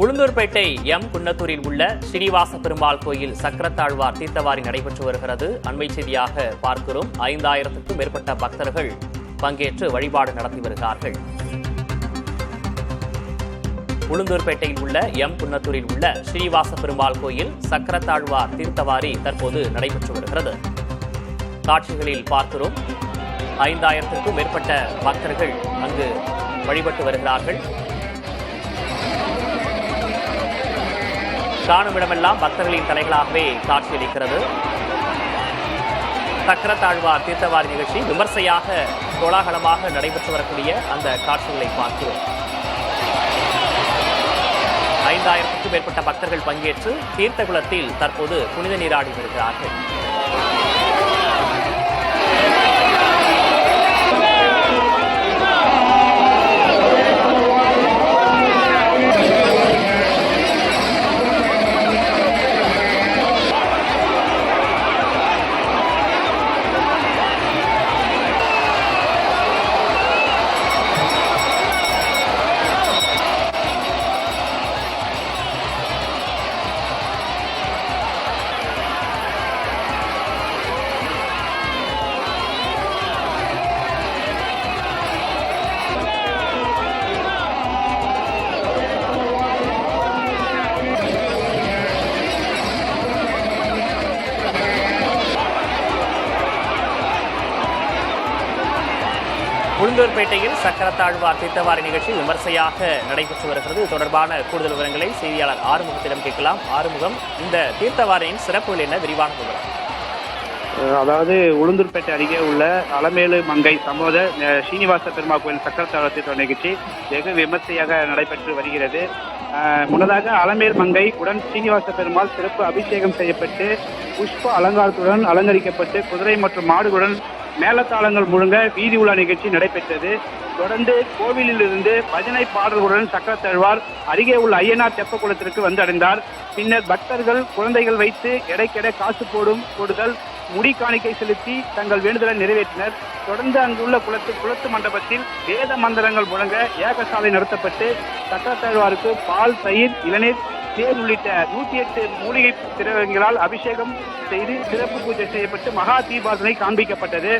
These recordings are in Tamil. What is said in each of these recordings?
உளுந்தூர்பேட்டை எம் குன்னத்தூரில் உள்ள ஸ்ரீனிவாச பெருமாள் கோயில் சக்கரத்தாழ்வார் தீர்த்தவாரி நடைபெற்று வருகிறது. அண்மை செய்தியாக பார்க்கிறோம். 5000க்கும் மேற்பட்ட பக்தர்கள் பங்கேற்று வழிபாடு நடத்தி வருகிறார்கள். உளுந்தூர்பேட்டையில் உள்ள எம் குன்னத்தூரில் உள்ள ஸ்ரீனிவாச பெருமாள் கோயில் சக்கரத்தாழ்வார் தீர்த்தவாரி தற்போது நடைபெற்று வருகிறது. காட்சிகளில் பார்க்கிறோம். 5000க்கும் மேற்பட்ட பக்தர்கள் அங்கு வழிபட்டு வருகிறார்கள். காணும் இடமெல்லாம் பக்தர்களின் தலைகளாகவே காட்சியளிக்கிறது. சக்கரத்தாழ்வார் தீர்த்தவாரி நிகழ்ச்சி விமர்சையாக கோலாகலமாக நடைபெற்று வரக்கூடிய அந்த காட்சிகளை பார்க்கிறோம். 5000க்கும் மேற்பட்ட பக்தர்கள் பங்கேற்று தீர்த்த குளத்தில் தற்போது புனித நீராடி வருகிறார்கள். உளுந்தூர்பேட்டையில் சக்கரத்தாழ்வார் தீர்த்தவாரி நிகழ்ச்சி விமர்சையாக நடைபெற்று வருகிறது. இது தொடர்பான கூடுதல் விவரங்களை செய்தியாளர் ஆறுமுகத்திடம் கேட்கலாம். ஆறுமுகம், இந்த தீர்த்தவாரியின் சிறப்புகள் என்ன? விரிவான விவரம். அதாவது உளுந்தூர்பேட்டை அருகே உள்ள அலமேலு மங்கை சமோத ஸ்ரீனிவாச பெருமாள் கோயில் சக்கரத்தாழ்வார் தீர்த்த நிகழ்ச்சி வெகு விமர்சையாக நடைபெற்று வருகிறது. முன்னதாக அலமேல் மங்கை உடன் ஸ்ரீனிவாச பெருமாள் சிறப்பு அபிஷேகம் செய்யப்பட்டு புஷ்ப அலங்காரத்துடன் அலங்கரிக்கப்பட்டு குதிரை மற்றும் மாடுகளுடன் மேளதாளங்கள் முழங்க வீதி உலா நிகழ்ச்சி நடைபெற்றது. தொடர்ந்து கோவிலில் இருந்து பஜனை பாடல்களுடன் சக்கரத்தாழ்வார் அருகே உள்ள ஐயனார் தெப்ப குளத்திற்கு வந்தடைந்தார். பின்னர் பக்தர்கள் குழந்தைகள் வைத்து எடைக்கெடை காசு போடுதல், முடி காணிக்கை செலுத்தி தங்கள் வேண்டுதலை நிறைவேற்றினர். தொடர்ந்து அங்குள்ள குளத்து மண்டபத்தில் வேத மந்திரங்கள் முழங்க ஏகசாலை நடத்தப்பட்டு சக்கரத்தாழ்வாருக்கு பால், தயிர், இளநீர், தேர் உள்ளிட்ட 108 மூலிகை திரவியங்களால் அபிஷேகம் செய்து சிறப்பு பூஜை செய்யப்பட்டு மகா தீபாசனை காண்பிக்கப்பட்டது.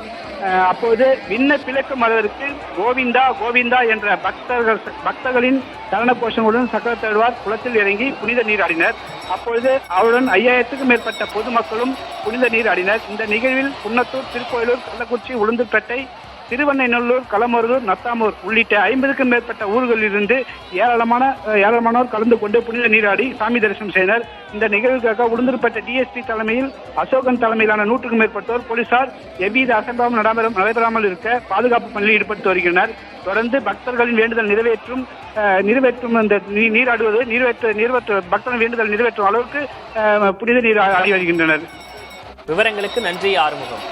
அப்போது விண்ண பிளக்கும் அளவிற்கு கோவிந்தா கோவிந்தா என்ற பக்தர்களின் சரண கோஷங்களுடன் சக்கரத்தாழ்வார் குளத்தில் இறங்கி புனித நீராடினர். அப்பொழுது அவருடன் 5000க்கும் மேற்பட்ட பொதுமக்களும் புனித நீராடினர். இந்த நிகழ்வில் குன்னத்தூர், திருக்கோயிலூர், கள்ளக்குறிச்சி, உளுந்தூர்பேட்டை, திருவண்ணைநல்லூர், களமருதூர், நத்தாமூர் உள்ளிட்ட 50க்கும் மேற்பட்ட ஊர்களில் இருந்து ஏராளமானோர் கலந்து கொண்டு புனித நீராடி சாமி தரிசனம் செய்தனர். இந்த நிகழ்வுக்காக உளுந்தூர்பேட்டை டிஎஸ்பி தலைமையில் அசோகன் தலைமையிலான 100க்கும் மேற்பட்டோர் போலீசார் எவ்வித அசம்பாவம் நடைபெறாமல் இருக்க பாதுகாப்பு பணியில் ஈடுபட்டு வருகின்றனர். தொடர்ந்து பக்தர்களின் வேண்டுதல் நிறைவேற்றும் அந்த பக்தர்களின் வேண்டுதல் நிறைவேற்றும் அளவுக்கு புனித நீர் ஆடி வருகின்றனர். விவரங்களுக்கு நன்றி ஆறுமுகம்.